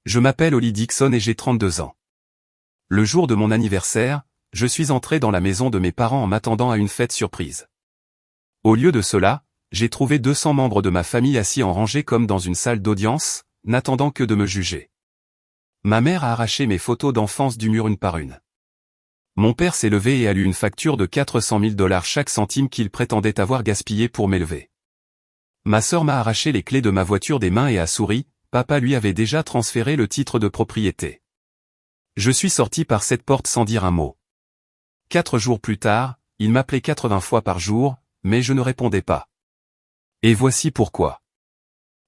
Je m'appelle Holly Dixon et j'ai 32 ans. Le jour de mon anniversaire, je suis entré dans la maison de mes parents en m'attendant à une fête surprise. Au lieu de cela, j'ai trouvé 200 membres de ma famille assis en rangée comme dans une salle d'audience, n'attendant que de me juger. Ma mère a arraché mes photos d'enfance du mur une par une. Mon père s'est levé et a lu une facture de 400 000 $ chaque centime qu'il prétendait avoir gaspillé pour m'élever. Ma sœur m'a arraché les clés de ma voiture des mains et a souri, papa lui avait déjà transféré le titre de propriété. Je suis sorti par cette porte sans dire un mot. 4 jours plus tard, il m'appelait 80 fois par jour, mais je ne répondais pas. Et voici pourquoi.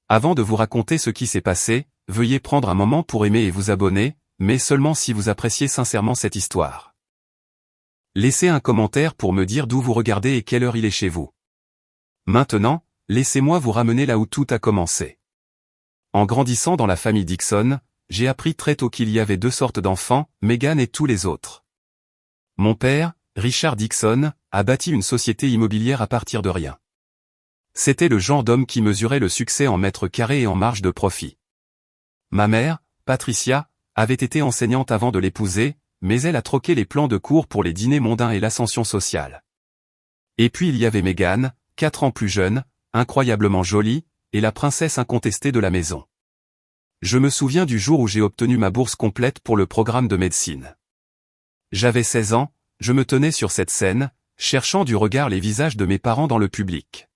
Avant de vous raconter ce qui s'est passé, veuillez prendre un moment pour aimer et vous abonner, mais seulement si vous appréciez sincèrement cette histoire. Laissez un commentaire pour me dire d'où vous regardez et quelle heure il est chez vous. Maintenant, laissez-moi vous ramener là où tout a commencé. En grandissant dans la famille Dixon, j'ai appris très tôt qu'il y avait 2 sortes d'enfants, Megan et tous les autres. Mon père, Richard Dixon, a bâti une société immobilière à partir de rien. C'était le genre d'homme qui mesurait le succès en mètres carrés et en marge de profit. Ma mère, Patricia, avait été enseignante avant de l'épouser, mais elle a troqué les plans de cours pour les dîners mondains et l'ascension sociale. Et puis il y avait Megan, 4 ans plus jeune, incroyablement jolie, et la princesse incontestée de la maison. Je me souviens du jour où j'ai obtenu ma bourse complète pour le programme de médecine. J'avais 16 ans, je me tenais sur cette scène, cherchant du regard les visages de mes parents dans le public.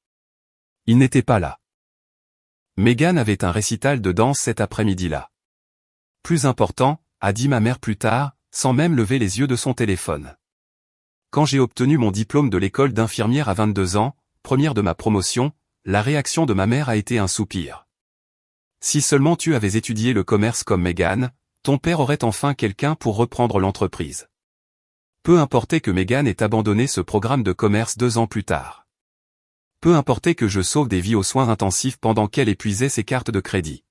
Ils n'étaient pas là. Megan avait un récital de danse cet après-midi-là. Plus important, a dit ma mère plus tard, sans même lever les yeux de son téléphone. Quand j'ai obtenu mon diplôme de l'école d'infirmière à 22 ans, première de ma promotion, la réaction de ma mère a été un soupir. Si seulement tu avais étudié le commerce comme Megan, ton père aurait enfin quelqu'un pour reprendre l'entreprise. Peu importait que Megan ait abandonné ce programme de commerce 2 ans plus tard. Peu importait que je sauve des vies aux soins intensifs pendant qu'elle épuisait ses cartes de crédit.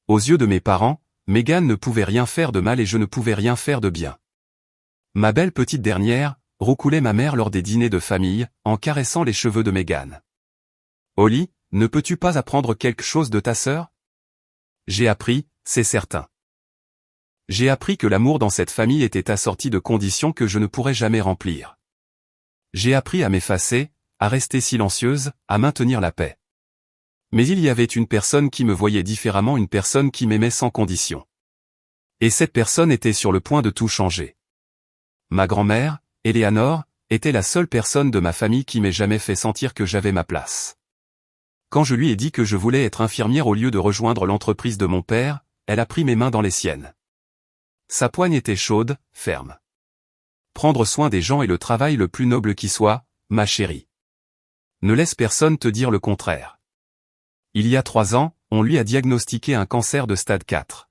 Aux yeux de mes parents, Megan ne pouvait rien faire de mal et je ne pouvais rien faire de bien. Ma belle petite dernière, roucoulait ma mère lors des dîners de famille, en caressant les cheveux de Megan. Holly, ne peux-tu pas apprendre quelque chose de ta sœur? J'ai appris, c'est certain. J'ai appris que l'amour dans cette famille était assorti de conditions que je ne pourrais jamais remplir. J'ai appris à m'effacer, à rester silencieuse, à maintenir la paix. Mais il y avait une personne qui me voyait différemment, une personne qui m'aimait sans condition. Et cette personne était sur le point de tout changer. Ma grand-mère, Eleanor, était la seule personne de ma famille qui m'ait jamais fait sentir que j'avais ma place. Quand je lui ai dit que je voulais être infirmière au lieu de rejoindre l'entreprise de mon père, elle a pris mes mains dans les siennes. Sa poigne était chaude, ferme. Prendre soin des gens est le travail le plus noble qui soit, ma chérie. Ne laisse personne te dire le contraire. Il y a 3 ans, on lui a diagnostiqué un cancer de stade 4.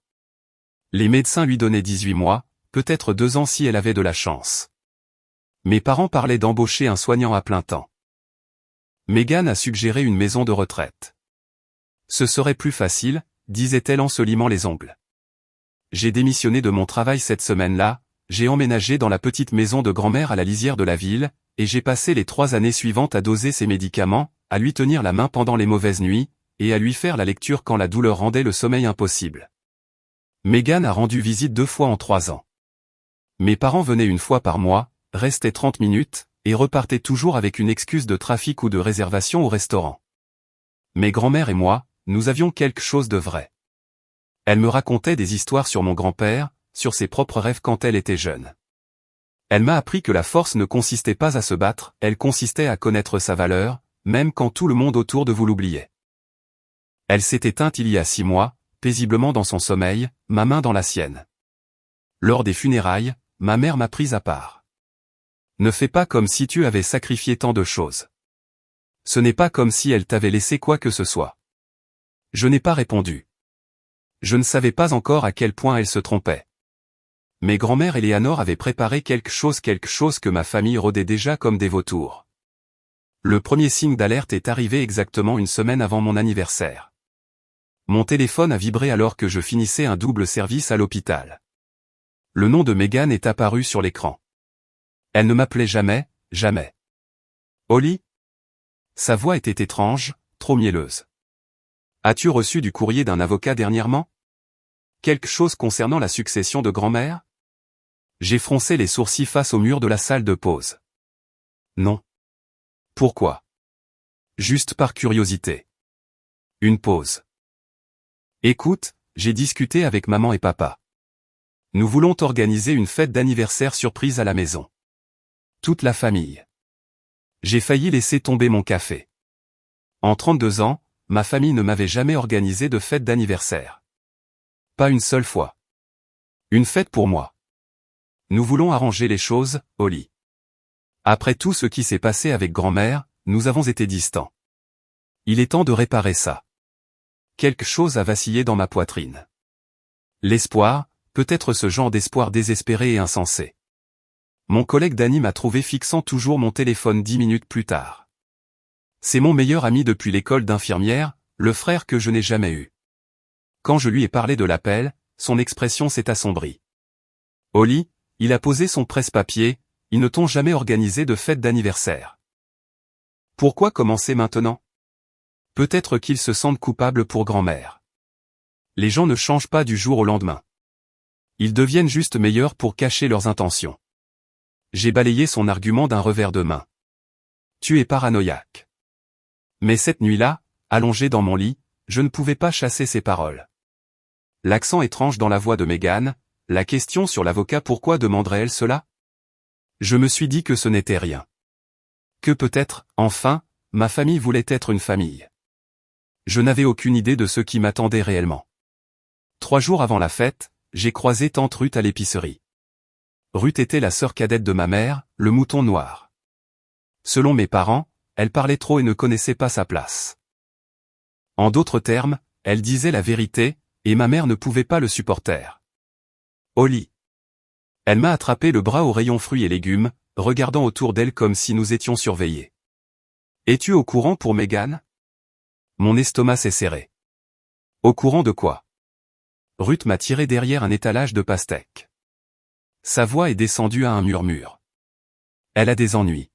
Les médecins lui donnaient 18 mois, peut-être 2 ans si elle avait de la chance. Mes parents parlaient d'embaucher un soignant à plein temps. Megan a suggéré une maison de retraite. Ce serait plus facile, disait-elle en se limant les ongles. J'ai démissionné de mon travail cette semaine-là, j'ai emménagé dans la petite maison de grand-mère à la lisière de la ville, et j'ai passé les 3 années suivantes à doser ses médicaments, à lui tenir la main pendant les mauvaises nuits, et à lui faire la lecture quand la douleur rendait le sommeil impossible. Megan a rendu visite 2 fois en 3 ans. Mes parents venaient 1 fois par mois, restaient 30 minutes, et repartaient toujours avec une excuse de trafic ou de réservation au restaurant. Mes grand-mères et moi, nous avions quelque chose de vrai. Elle me racontait des histoires sur mon grand-père, sur ses propres rêves quand elle était jeune. Elle m'a appris que la force ne consistait pas à se battre, elle consistait à connaître sa valeur, même quand tout le monde autour de vous l'oubliait. Elle s'est éteinte il y a 6 mois, paisiblement dans son sommeil, ma main dans la sienne. Lors des funérailles, ma mère m'a prise à part. Ne fais pas comme si tu avais sacrifié tant de choses. Ce n'est pas comme si elle t'avait laissé quoi que ce soit. Je n'ai pas répondu. Je ne savais pas encore à quel point elle se trompait. Mes grand-mères et Eleanor avaient préparé quelque chose que ma famille rôdait déjà comme des vautours. Le premier signe d'alerte est arrivé exactement 1 semaine avant mon anniversaire. Mon téléphone a vibré alors que je finissais un double service à l'hôpital. Le nom de Megan est apparu sur l'écran. Elle ne m'appelait jamais, jamais. Holly? Sa voix était étrange, trop mielleuse. As-tu reçu du courrier d'un avocat dernièrement? Quelque chose concernant la succession de grand-mère? J'ai froncé les sourcils face au mur de la salle de pause. Non. Pourquoi? Juste par curiosité. Une pause. Écoute, j'ai discuté avec maman et papa. Nous voulons organiser une fête d'anniversaire surprise à la maison. Toute la famille. J'ai failli laisser tomber mon café. En 32 ans, ma famille ne m'avait jamais organisé de fête d'anniversaire. Pas une seule fois. Une fête pour moi. Nous voulons arranger les choses, Oli. Après tout ce qui s'est passé avec grand-mère, nous avons été distants. Il est temps de réparer ça. Quelque chose a vacillé dans ma poitrine. L'espoir, peut-être ce genre d'espoir désespéré et insensé. Mon collègue Danny m'a trouvé fixant toujours mon téléphone 10 minutes plus tard. C'est mon meilleur ami depuis l'école d'infirmière, le frère que je n'ai jamais eu. Quand je lui ai parlé de l'appel, son expression s'est assombrie. Oli, il a posé son presse-papier, ils ne t'ont jamais organisé de fête d'anniversaire. Pourquoi commencer maintenant? Peut-être qu'ils se sentent coupables pour grand-mère. Les gens ne changent pas du jour au lendemain. Ils deviennent juste meilleurs pour cacher leurs intentions. J'ai balayé son argument d'un revers de main. Tu es paranoïaque. Mais cette nuit-là, allongé dans mon lit, je ne pouvais pas chasser ces paroles. L'accent étrange dans la voix de Megan, la question sur l'avocat pourquoi demanderait-elle cela? Je me suis dit que ce n'était rien. Que peut-être, enfin, ma famille voulait être une famille. Je n'avais aucune idée de ce qui m'attendait réellement. 3 jours avant la fête, j'ai croisé tante Ruth à l'épicerie. Ruth était la sœur cadette de ma mère, le mouton noir. Selon mes parents, elle parlait trop et ne connaissait pas sa place. En d'autres termes, elle disait la vérité, et ma mère ne pouvait pas le supporter. Oli. Elle m'a attrapé le bras au rayon fruits et légumes, regardant autour d'elle comme si nous étions surveillés. Es-tu au courant pour Megan? Mon estomac s'est serré. Au courant de quoi? Ruth m'a tiré derrière un étalage de pastèques. Sa voix est descendue à un murmure. Elle a des ennuis.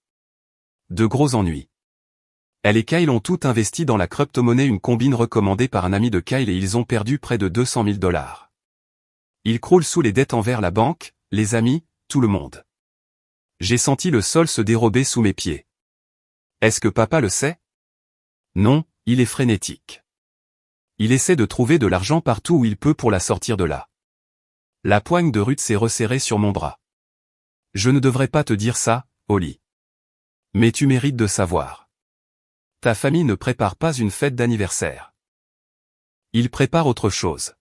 De gros ennuis. Elle et Kyle ont tout investi dans la crypto-monnaie, une combine recommandée par un ami de Kyle, et ils ont perdu près de 200 000 $. Ils croulent sous les dettes envers la banque, les amis, tout le monde. J'ai senti le sol se dérober sous mes pieds. Est-ce que papa le sait? Non, il est frénétique. Il essaie de trouver de l'argent partout où il peut pour la sortir de là. La poigne de Ruth s'est resserrée sur mon bras. Je ne devrais pas te dire ça, Oli. Mais tu mérites de savoir. Ta famille ne prépare pas une fête d'anniversaire. Ils préparent autre chose.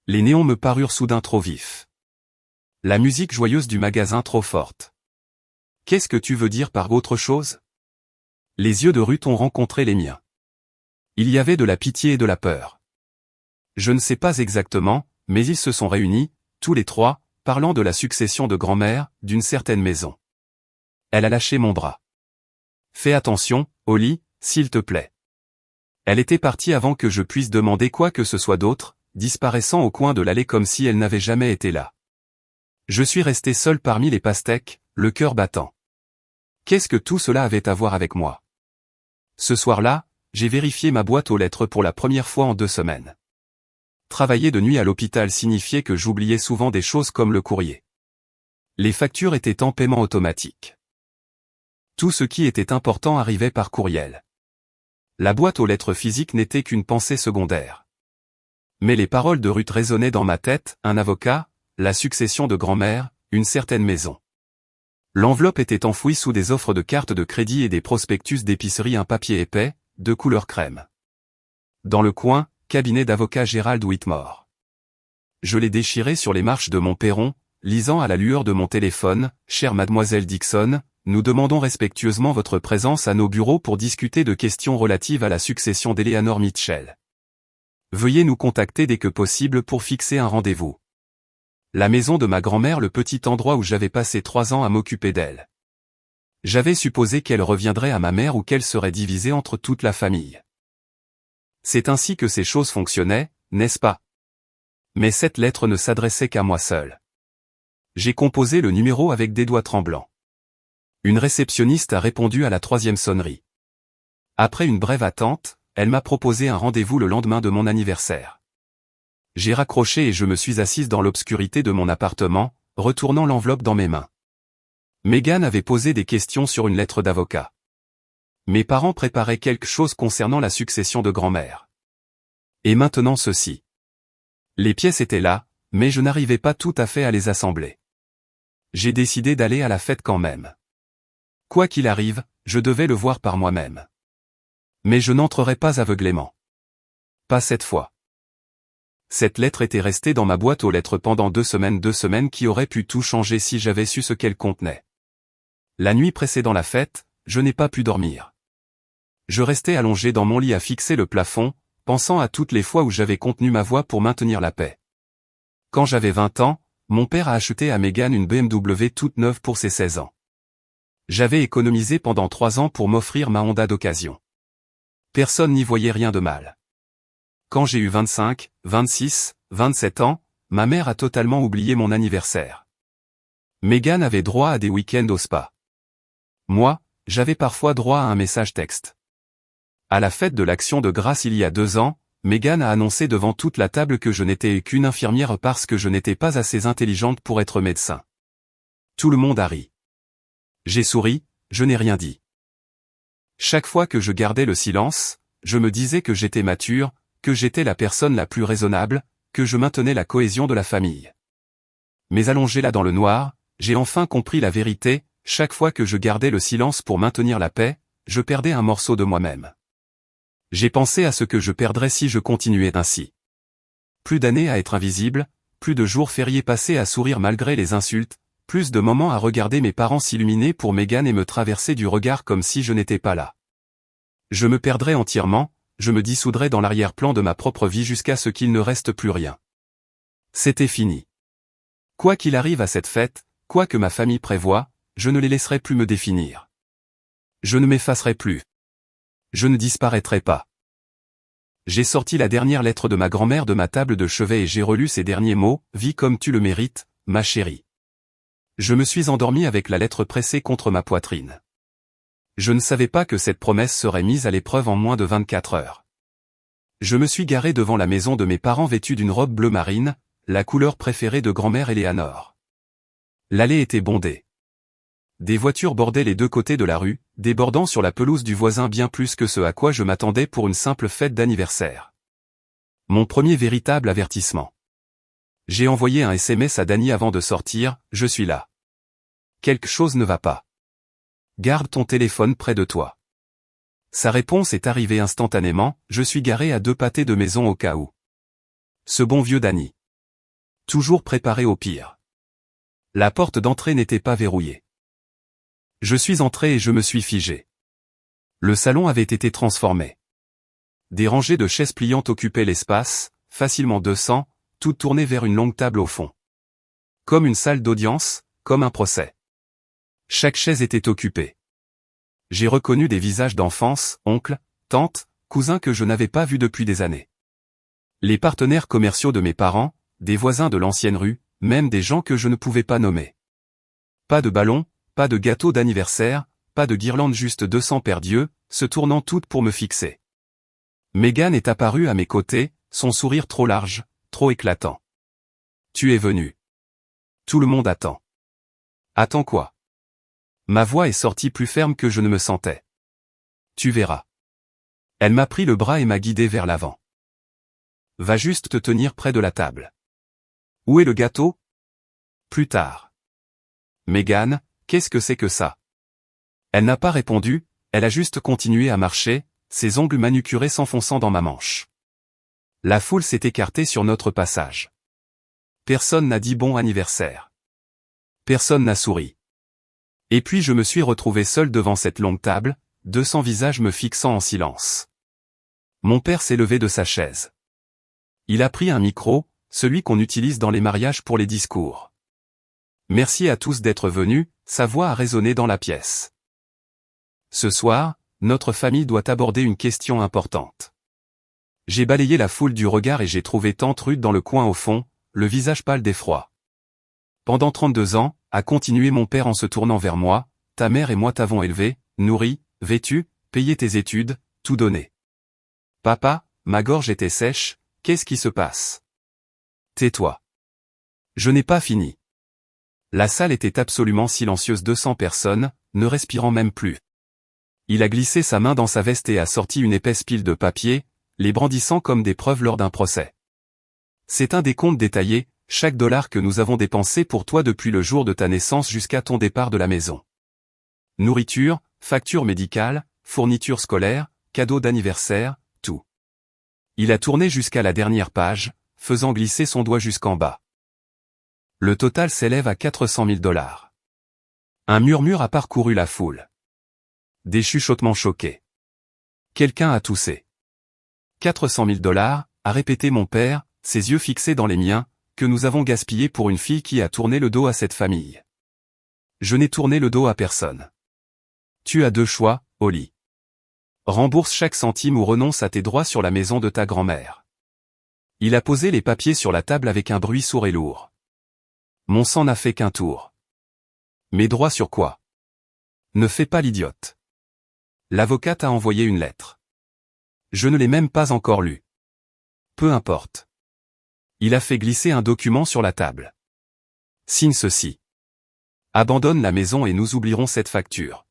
Les néons me parurent soudain trop vifs. La musique joyeuse du magasin trop forte. Qu'est-ce que tu veux dire par autre chose? Les yeux de Ruth ont rencontré les miens. Il y avait de la pitié et de la peur. Je ne sais pas exactement, mais ils se sont réunis, tous les trois, parlant de la succession de grand-mère, d'une certaine maison. Elle a lâché mon bras. Fais attention, Oli, s'il te plaît. Elle était partie avant que je puisse demander quoi que ce soit d'autre, disparaissant au coin de l'allée comme si elle n'avait jamais été là. Je suis resté seul parmi les pastèques, le cœur battant. Qu'est-ce que tout cela avait à voir avec moi? Ce soir-là, j'ai vérifié ma boîte aux lettres pour la première fois en 2 semaines. Travailler de nuit à l'hôpital signifiait que j'oubliais souvent des choses comme le courrier. Les factures étaient en paiement automatique. Tout ce qui était important arrivait par courriel. La boîte aux lettres physiques n'était qu'une pensée secondaire. Mais les paroles de Ruth résonnaient dans ma tête, un avocat, la succession de grand-mère, une certaine maison. L'enveloppe était enfouie sous des offres de cartes de crédit et des prospectus d'épicerie, un papier épais, de couleur crème. Dans le coin, cabinet d'avocat Gérald Whitmore. Je l'ai déchiré sur les marches de mon perron, lisant à la lueur de mon téléphone, « Chère mademoiselle Dixon, nous demandons respectueusement votre présence à nos bureaux pour discuter de questions relatives à la succession d'Eleanor Mitchell. Veuillez nous contacter dès que possible pour fixer un rendez-vous. La maison de ma grand-mère, le petit endroit où j'avais passé 3 ans à m'occuper d'elle. J'avais supposé qu'elle reviendrait à ma mère ou qu'elle serait divisée entre toute la famille. C'est ainsi que ces choses fonctionnaient, n'est-ce pas? Mais cette lettre ne s'adressait qu'à moi seul. J'ai composé le numéro avec des doigts tremblants. Une réceptionniste a répondu à la 3e sonnerie. Après une brève attente, elle m'a proposé un rendez-vous le lendemain de mon anniversaire. J'ai raccroché et je me suis assise dans l'obscurité de mon appartement, retournant l'enveloppe dans mes mains. Megan avait posé des questions sur une lettre d'avocat. Mes parents préparaient quelque chose concernant la succession de grand-mère. Et maintenant ceci. Les pièces étaient là, mais je n'arrivais pas tout à fait à les assembler. J'ai décidé d'aller à la fête quand même. Quoi qu'il arrive, je devais le voir par moi-même. Mais je n'entrerai pas aveuglément. Pas cette fois. Cette lettre était restée dans ma boîte aux lettres pendant 2 semaines qui auraient pu tout changer si j'avais su ce qu'elle contenait. La nuit précédant la fête, je n'ai pas pu dormir. Je restais allongé dans mon lit à fixer le plafond, pensant à toutes les fois où j'avais contenu ma voix pour maintenir la paix. Quand j'avais 20 ans, mon père a acheté à Megan une BMW toute neuve pour ses 16 ans. J'avais économisé pendant 3 ans pour m'offrir ma Honda d'occasion. Personne n'y voyait rien de mal. Quand j'ai eu 25, 26, 27 ans, ma mère a totalement oublié mon anniversaire. Megan avait droit à des week-ends au spa. Moi, j'avais parfois droit à un message texte. À la fête de l'Action de grâce il y a 2 ans, Megan a annoncé devant toute la table que je n'étais qu'une infirmière parce que je n'étais pas assez intelligente pour être médecin. Tout le monde a ri. J'ai souri, je n'ai rien dit. Chaque fois que je gardais le silence, je me disais que j'étais mature, que j'étais la personne la plus raisonnable, que je maintenais la cohésion de la famille. Mais allongé là dans le noir, j'ai enfin compris la vérité, chaque fois que je gardais le silence pour maintenir la paix, je perdais un morceau de moi-même. J'ai pensé à ce que je perdrais si je continuais ainsi. Plus d'années à être invisible, plus de jours fériés passés à sourire malgré les insultes, plus de moments à regarder mes parents s'illuminer pour Megan et me traverser du regard comme si je n'étais pas là. Je me perdrais entièrement, je me dissoudrais dans l'arrière-plan de ma propre vie jusqu'à ce qu'il ne reste plus rien. C'était fini. Quoi qu'il arrive à cette fête, quoi que ma famille prévoie, je ne les laisserai plus me définir. Je ne m'effacerai plus. Je ne disparaîtrai pas. J'ai sorti la dernière lettre de ma grand-mère de ma table de chevet et j'ai relu ces derniers mots, « Vis comme tu le mérites, ma chérie ». Je me suis endormi avec la lettre pressée contre ma poitrine. Je ne savais pas que cette promesse serait mise à l'épreuve en moins de 24 heures. Je me suis garé devant la maison de mes parents vêtu d'une robe bleu marine, la couleur préférée de grand-mère Éléanore. L'allée était bondée. Des voitures bordaient les 2 côtés de la rue, débordant sur la pelouse du voisin bien plus que ce à quoi je m'attendais pour une simple fête d'anniversaire. Mon premier véritable avertissement. J'ai envoyé un SMS à Dani avant de sortir, « Je suis là. Quelque chose ne va pas. Garde ton téléphone près de toi. » Sa réponse est arrivée instantanément, « Je suis garé à 2 pâtés de maison au cas où. » Ce bon vieux Dani. Toujours préparé au pire. La porte d'entrée n'était pas verrouillée. Je suis entré et je me suis figé. Le salon avait été transformé. Des rangées de chaises pliantes occupaient l'espace, facilement 200, toutes tournées vers une longue table au fond. Comme une salle d'audience, comme un procès. Chaque chaise était occupée. J'ai reconnu des visages d'enfance, oncles, tantes, cousins que je n'avais pas vus depuis des années. Les partenaires commerciaux de mes parents, des voisins de l'ancienne rue, même des gens que je ne pouvais pas nommer. Pas de ballon, pas de gâteau d'anniversaire, pas de guirlande, juste 200 paires d'yeux, se tournant toutes pour me fixer. Megan est apparue à mes côtés, son sourire trop large, trop éclatant. Tu es venu. Tout le monde attend. Attends quoi? Ma voix est sortie plus ferme que je ne me sentais. Tu verras. Elle m'a pris le bras et m'a guidé vers l'avant. Va juste te tenir près de la table. Où est le gâteau? Plus tard. Megan, qu'est-ce que c'est que ça? Elle n'a pas répondu, elle a juste continué à marcher, ses ongles manucurés s'enfonçant dans ma manche. La foule s'est écartée sur notre passage. Personne n'a dit bon anniversaire. Personne n'a souri. Et puis je me suis retrouvé seul devant cette longue table, 200 visages me fixant en silence. Mon père s'est levé de sa chaise. Il a pris un micro, celui qu'on utilise dans les mariages pour les discours. Merci à tous d'être venus, sa voix a résonné dans la pièce. Ce soir, notre famille doit aborder une question importante. J'ai balayé la foule du regard et j'ai trouvé tante Ruth dans le coin au fond, le visage pâle d'effroi. Pendant 32 ans, a continué mon père en se tournant vers moi, ta mère et moi t'avons élevé, nourri, vêtu, payé tes études, tout donné. Papa, ma gorge était sèche, qu'est-ce qui se passe? Tais-toi. Je n'ai pas fini. La salle était absolument silencieuse, 200 personnes, ne respirant même plus. Il a glissé sa main dans sa veste et a sorti une épaisse pile de papiers, les brandissant comme des preuves lors d'un procès. C'est un décompte détaillé, chaque dollar que nous avons dépensé pour toi depuis le jour de ta naissance jusqu'à ton départ de la maison. Nourriture, factures médicales, fournitures scolaires, cadeaux d'anniversaire, tout. Il a tourné jusqu'à la dernière page, faisant glisser son doigt jusqu'en bas. Le total s'élève à 400 000 $. Un murmure a parcouru la foule. Des chuchotements choqués. Quelqu'un a toussé. 400 000 $, a répété mon père, ses yeux fixés dans les miens, que nous avons gaspillé pour une fille qui a tourné le dos à cette famille. Je n'ai tourné le dos à personne. Tu as deux choix, Holly. Rembourse chaque centime ou renonce à tes droits sur la maison de ta grand-mère. Il a posé les papiers sur la table avec un bruit sourd et lourd. Mon sang n'a fait qu'un tour. Mes droits sur quoi? Ne fais pas l'idiote. L'avocate a envoyé une lettre. Je ne l'ai même pas encore lue. Peu importe. Il a fait glisser un document sur la table. Signe ceci. Abandonne la maison et nous oublierons cette facture.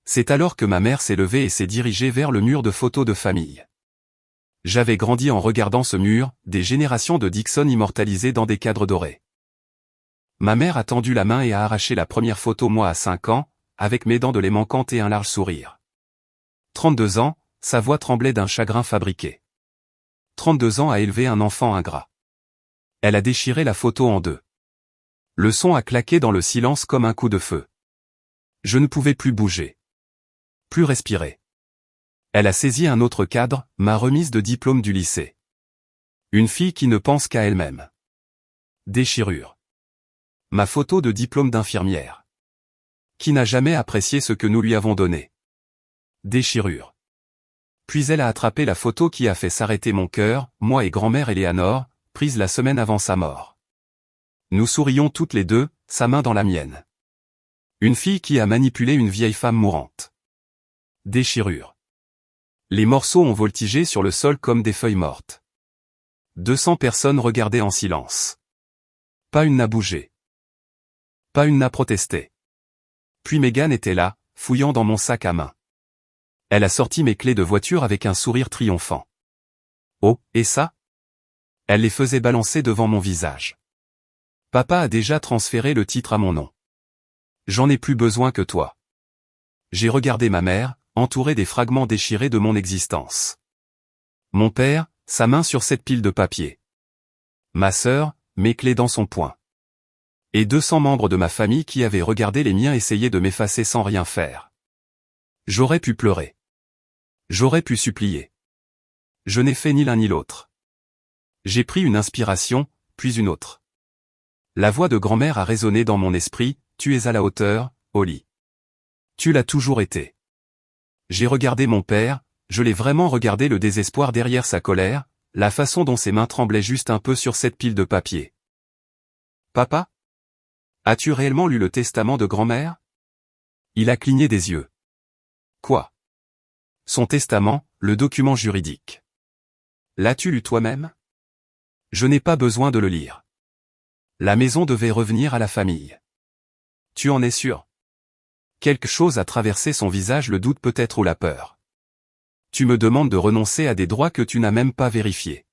C'est alors que ma mère s'est levée et s'est dirigée vers le mur de photos de famille. J'avais grandi en regardant ce mur, des générations de Dixon immortalisées dans des cadres dorés. Ma mère a tendu la main et a arraché la première photo moi à 5 ans, avec mes dents de lait manquantes et un large sourire. 32 ans, sa voix tremblait d'un chagrin fabriqué. 32 ans à élever un enfant ingrat. Elle a déchiré la photo en deux. Le son a claqué dans le silence comme un coup de feu. Je ne pouvais plus bouger. Plus respirer. Elle a saisi un autre cadre, ma remise de diplôme du lycée. Une fille qui ne pense qu'à elle-même. Déchirure. Ma photo de diplôme d'infirmière. Qui n'a jamais apprécié ce que nous lui avons donné. Déchirure. Puis elle a attrapé la photo qui a fait s'arrêter mon cœur, moi et grand-mère Eleanor, prise la semaine avant sa mort. Nous sourions toutes les deux, sa main dans la mienne. Une fille qui a manipulé une vieille femme mourante. Déchirure. Les morceaux ont voltigé sur le sol comme des feuilles mortes. 200 personnes regardaient en silence. Pas une n'a bougé. Pas une n'a protesté. Puis Megan était là, fouillant dans mon sac à main. Elle a sorti mes clés de voiture avec un sourire triomphant. Oh, et ça? Elle les faisait balancer devant mon visage. Papa a déjà transféré le titre à mon nom. J'en ai plus besoin que toi. J'ai regardé ma mère, entourée des fragments déchirés de mon existence. Mon père, sa main sur cette pile de papier. Ma sœur, mes clés dans son poing. Et 200 membres de ma famille qui avaient regardé les miens essayer de m'effacer sans rien faire. J'aurais pu pleurer. J'aurais pu supplier. Je n'ai fait ni l'un ni l'autre. J'ai pris une inspiration, puis une autre. La voix de grand-mère a résonné dans mon esprit, tu es à la hauteur, Holly. Tu l'as toujours été. J'ai regardé mon père, je l'ai vraiment regardé, le désespoir derrière sa colère, la façon dont ses mains tremblaient juste un peu sur cette pile de papier. Papa? As-tu réellement lu le testament de grand-mère? Il a cligné des yeux. Quoi? Son testament, le document juridique. L'as-tu lu toi-même? Je n'ai pas besoin de le lire. La maison devait revenir à la famille. Tu en es sûr? Quelque chose a traversé son visage, le doute peut-être ou la peur. Tu me demandes de renoncer à des droits que tu n'as même pas vérifiés.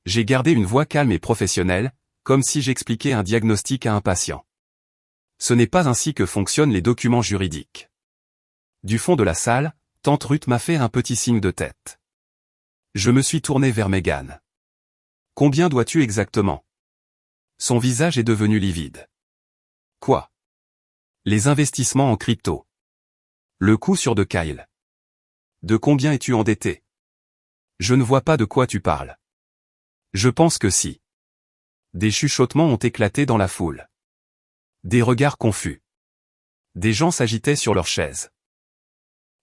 J'ai gardé une voix calme et professionnelle, comme si j'expliquais un diagnostic à un patient. Ce n'est pas ainsi que fonctionnent les documents juridiques. Du fond de la salle, tante Ruth m'a fait un petit signe de tête. Je me suis tourné vers Megan. Combien dois-tu exactement? Son visage est devenu livide. Quoi? Les investissements en crypto. Le coup sur de Kyle. De combien es-tu endetté? Je ne vois pas de quoi tu parles. Je pense que si. Des chuchotements ont éclaté dans la foule. Des regards confus. Des gens s'agitaient sur leurs chaises.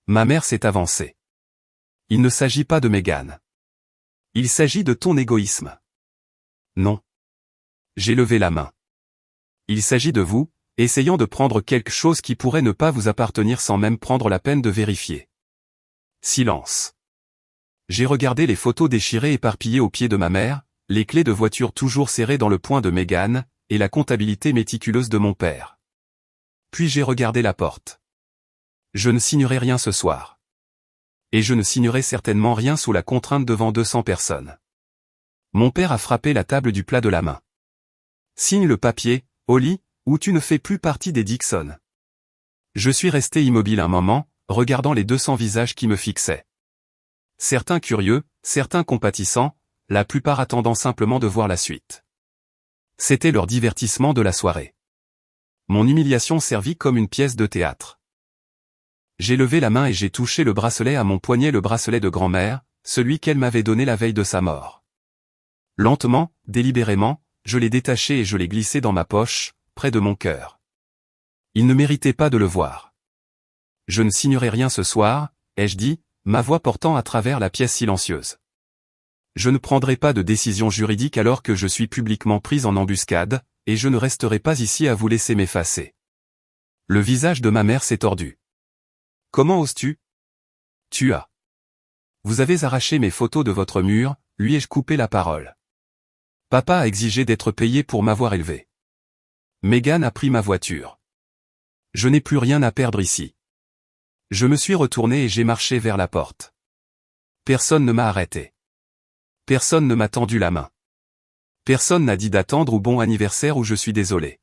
Ma mère s'est avancée. Il ne s'agit pas de Megan. Il s'agit de ton égoïsme. Non. J'ai levé la main. Il s'agit de vous, essayant de prendre quelque chose qui pourrait ne pas vous appartenir sans même prendre la peine de vérifier. Silence. J'ai regardé les photos déchirées éparpillées aux pieds de ma mère, les clés de voiture toujours serrées dans le poing de Megan, et la comptabilité méticuleuse de mon père. Puis j'ai regardé la porte. Je ne signerai rien ce soir. Et je ne signerai certainement rien sous la contrainte devant 200 personnes. Mon père a frappé la table du plat de la main. Signe le papier, Holly, ou tu ne fais plus partie des Dixon. Je suis resté immobile un moment, regardant les 200 visages qui me fixaient. Certains curieux, certains compatissants, la plupart attendant simplement de voir la suite. C'était leur divertissement de la soirée. Mon humiliation servit comme une pièce de théâtre. J'ai levé la main et j'ai touché le bracelet à mon poignet, le bracelet de grand-mère, celui qu'elle m'avait donné la veille de sa mort. Lentement, délibérément, je l'ai détaché et je l'ai glissé dans ma poche, près de mon cœur. Il ne méritait pas de le voir. Je ne signerai rien ce soir, ai-je dit, ma voix portant à travers la pièce silencieuse. Je ne prendrai pas de décision juridique alors que je suis publiquement prise en embuscade, et je ne resterai pas ici à vous laisser m'effacer. Le visage de ma mère s'est tordu. Comment oses-tu? Tu as. Vous avez arraché mes photos de votre mur, lui ai-je coupé la parole. Papa a exigé d'être payé pour m'avoir élevé. Megan a pris ma voiture. Je n'ai plus rien à perdre ici. Je me suis retourné et j'ai marché vers la porte. Personne ne m'a arrêté. Personne ne m'a tendu la main. Personne n'a dit d'attendre ou bon anniversaire ou je suis désolé.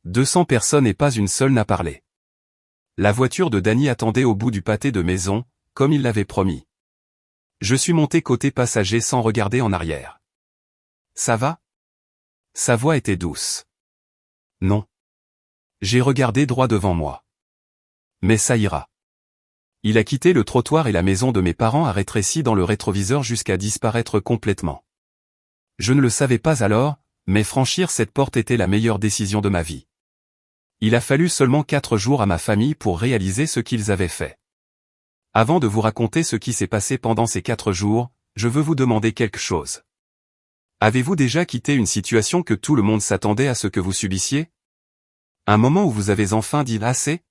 200 personnes et pas une seule n'a parlé. La voiture de Danny attendait au bout du pâté de maison, comme il l'avait promis. Je suis monté côté passager sans regarder en arrière. Ça va? Sa voix était douce. Non. J'ai regardé droit devant moi. Mais ça ira. Il a quitté le trottoir et la maison de mes parents a rétréci dans le rétroviseur jusqu'à disparaître complètement. Je ne le savais pas alors, mais franchir cette porte était la meilleure décision de ma vie. Il a fallu seulement 4 jours à ma famille pour réaliser ce qu'ils avaient fait. Avant de vous raconter ce qui s'est passé pendant ces 4 jours, je veux vous demander quelque chose. Avez-vous déjà quitté une situation que tout le monde s'attendait à ce que vous subissiez? Un moment où vous avez enfin dit assez?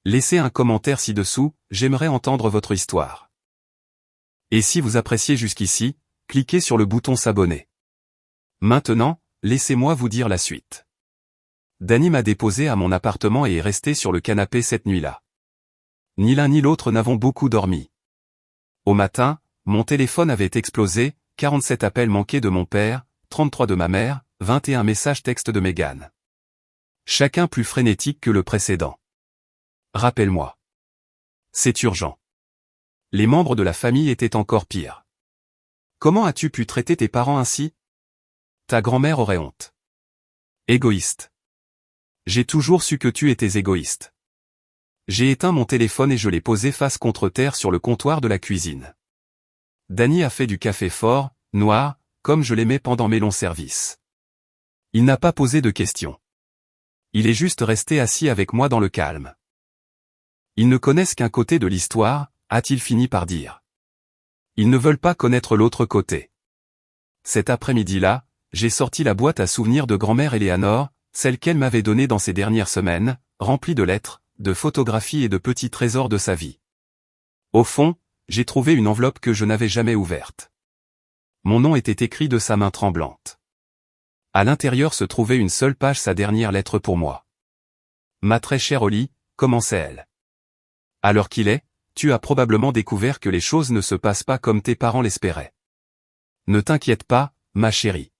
Laissez un commentaire ci-dessous, j'aimerais entendre votre histoire. Et si vous appréciez jusqu'ici, cliquez sur le bouton s'abonner. Maintenant, laissez-moi vous dire la suite. Danny m'a déposé à mon appartement et est resté sur le canapé cette nuit-là. Ni l'un ni l'autre n'avons beaucoup dormi. Au matin, mon téléphone avait explosé, 47 appels manqués de mon père, 33 de ma mère, 21 messages textes de Megan. Chacun plus frénétique que le précédent. Rappelle-moi. C'est urgent. Les membres de la famille étaient encore pires. Comment as-tu pu traiter tes parents ainsi? Ta grand-mère aurait honte. Égoïste. J'ai toujours su que tu étais égoïste. J'ai éteint mon téléphone et je l'ai posé face contre terre sur le comptoir de la cuisine. Danny a fait du café fort, noir, comme je l'aimais pendant mes longs services. Il n'a pas posé de questions. Il est juste resté assis avec moi dans le calme. Ils ne connaissent qu'un côté de l'histoire, a-t-il fini par dire. Ils ne veulent pas connaître l'autre côté. Cet après-midi-là, j'ai sorti la boîte à souvenirs de grand-mère Eleanor, celle qu'elle m'avait donnée dans ces dernières semaines, remplie de lettres, de photographies et de petits trésors de sa vie. Au fond, j'ai trouvé une enveloppe que je n'avais jamais ouverte. Mon nom était écrit de sa main tremblante. À l'intérieur se trouvait une seule page, sa dernière lettre pour moi. Ma très chère Holly, commençait-elle. À l'heure qu'il est, tu as probablement découvert que les choses ne se passent pas comme tes parents l'espéraient. Ne t'inquiète pas, ma chérie.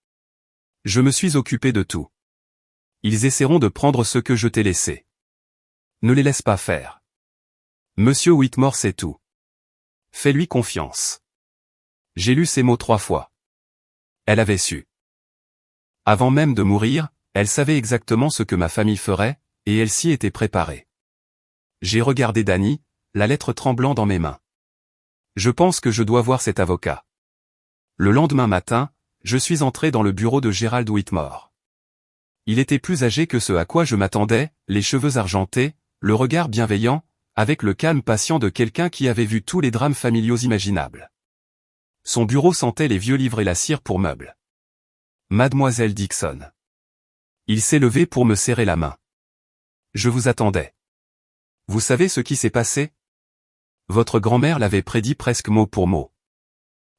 Je me suis occupé de tout. Ils essaieront de prendre ce que je t'ai laissé. Ne les laisse pas faire. Monsieur Whitmore sait tout. Fais-lui confiance. J'ai lu ces mots 3 fois. Elle avait su. Avant même de mourir, elle savait exactement ce que ma famille ferait, et elle s'y était préparée. J'ai regardé Danny, la lettre tremblant dans mes mains. Je pense que je dois voir cet avocat. Le lendemain matin, je suis entré dans le bureau de Gerald Whitmore. Il était plus âgé que ce à quoi je m'attendais, les cheveux argentés, le regard bienveillant, avec le calme patient de quelqu'un qui avait vu tous les drames familiaux imaginables. Son bureau sentait les vieux livres et la cire pour meubles. Mademoiselle Dixon. Il s'est levé pour me serrer la main. Je vous attendais. Vous savez ce qui s'est passé? Votre grand-mère l'avait prédit presque mot pour mot.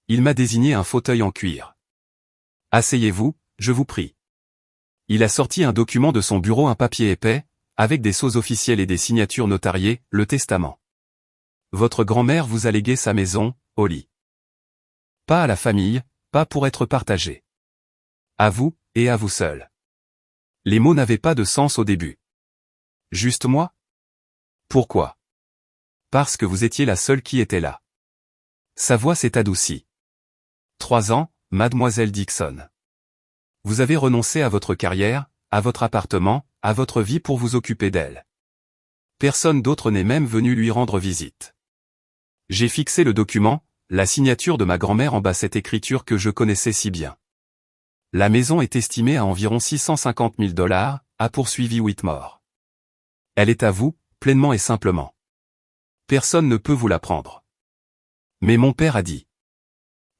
Il m'a désigné un fauteuil en cuir. Asseyez-vous, je vous prie. Il a sorti un document de son bureau, un papier épais, avec des sceaux officiels et des signatures notariées, le testament. Votre grand-mère vous a légué sa maison, Holly. Pas à la famille, pas pour être partagé. À vous, et à vous seul. Les mots n'avaient pas de sens au début. Juste moi? Pourquoi? Parce que vous étiez la seule qui était là. Sa voix s'est adoucie. 3 ans, mademoiselle Dixon. Vous avez renoncé à votre carrière, à votre appartement, à votre vie pour vous occuper d'elle. Personne d'autre n'est même venu lui rendre visite. J'ai fixé le document, la signature de ma grand-mère en bas, cette écriture que je connaissais si bien. La maison est estimée à environ 650 000 $, a poursuivi Whitmore. Elle est à vous, pleinement et simplement. Personne ne peut vous la prendre. Mais mon père a dit.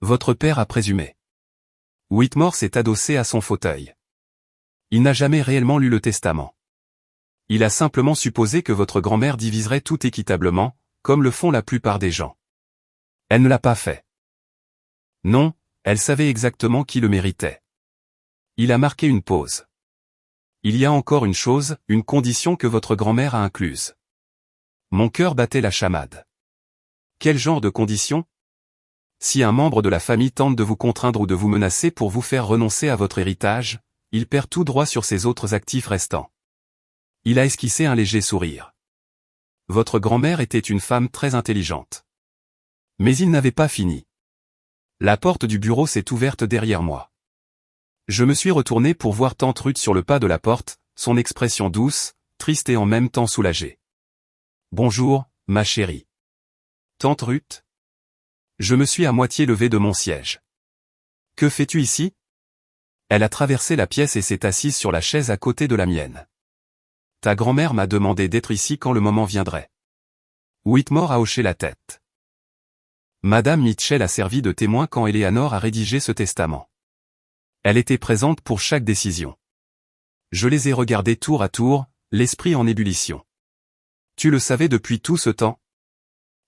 Votre père a présumé. Whitmore s'est adossé à son fauteuil. Il n'a jamais réellement lu le testament. Il a simplement supposé que votre grand-mère diviserait tout équitablement, comme le font la plupart des gens. Elle ne l'a pas fait. Non, elle savait exactement qui le méritait. Il a marqué une pause. Il y a encore une chose, une condition que votre grand-mère a incluse. Mon cœur battait la chamade. Quel genre de condition? Si un membre de la famille tente de vous contraindre ou de vous menacer pour vous faire renoncer à votre héritage, il perd tout droit sur ses autres actifs restants. Il a esquissé un léger sourire. Votre grand-mère était une femme très intelligente. Mais il n'avait pas fini. La porte du bureau s'est ouverte derrière moi. Je me suis retourné pour voir tante Ruth sur le pas de la porte, son expression douce, triste et en même temps soulagée. Bonjour, ma chérie. Tante Ruth? Je me suis à moitié levé de mon siège. Que fais-tu ici? Elle a traversé la pièce et s'est assise sur la chaise à côté de la mienne. Ta grand-mère m'a demandé d'être ici quand le moment viendrait. Whitmore a hoché la tête. Madame Mitchell a servi de témoin quand Eleanor a rédigé ce testament. Elle était présente pour chaque décision. Je les ai regardés tour à tour, l'esprit en ébullition. Tu le savais depuis tout ce temps?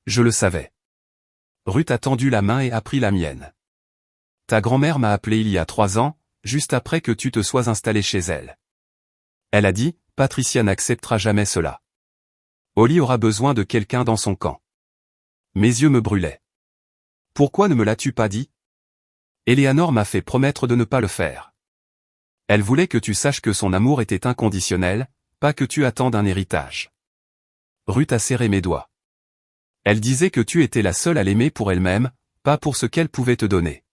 Je le savais. Ruth a tendu la main et a pris la mienne. Ta grand-mère m'a appelé il y a 3 ans, juste après que tu te sois installé chez elle. Elle a dit, Patricia n'acceptera jamais cela. Holly aura besoin de quelqu'un dans son camp. Mes yeux me brûlaient. Pourquoi ne me l'as-tu pas dit? Eleanor m'a fait promettre de ne pas le faire. Elle voulait que tu saches que son amour était inconditionnel, pas que tu attendes un héritage. Ruth a serré mes doigts. Elle disait que tu étais la seule à l'aimer pour elle-même, pas pour ce qu'elle pouvait te donner.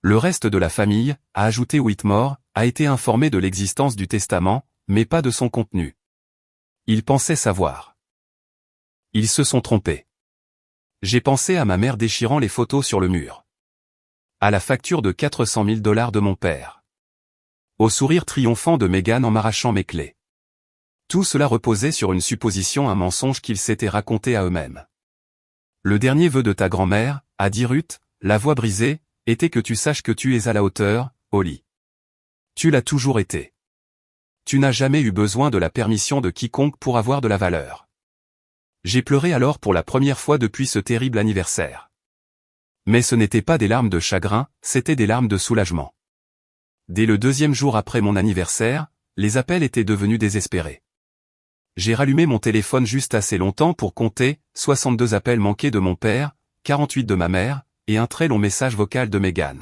Le reste de la famille, a ajouté Whitmore, a été informé de l'existence du testament, mais pas de son contenu. Ils pensaient savoir. Ils se sont trompés. J'ai pensé à ma mère déchirant les photos sur le mur. À la facture de 400 000 $ de mon père. Au sourire triomphant de Meghan en m'arrachant mes clés. Tout cela reposait sur une supposition, un mensonge qu'ils s'étaient raconté à eux-mêmes. Le dernier vœu de ta grand-mère, a dit Ruth, la voix brisée, était que tu saches que tu es à la hauteur, Holly. Tu l'as toujours été. Tu n'as jamais eu besoin de la permission de quiconque pour avoir de la valeur. J'ai pleuré alors pour la première fois depuis ce terrible anniversaire. Mais ce n'étaient pas des larmes de chagrin, c'étaient des larmes de soulagement. Dès le 2e jour après mon anniversaire, les appels étaient devenus désespérés. J'ai rallumé mon téléphone juste assez longtemps pour compter, 62 appels manqués de mon père, 48 de ma mère, et un très long message vocal de Meghan.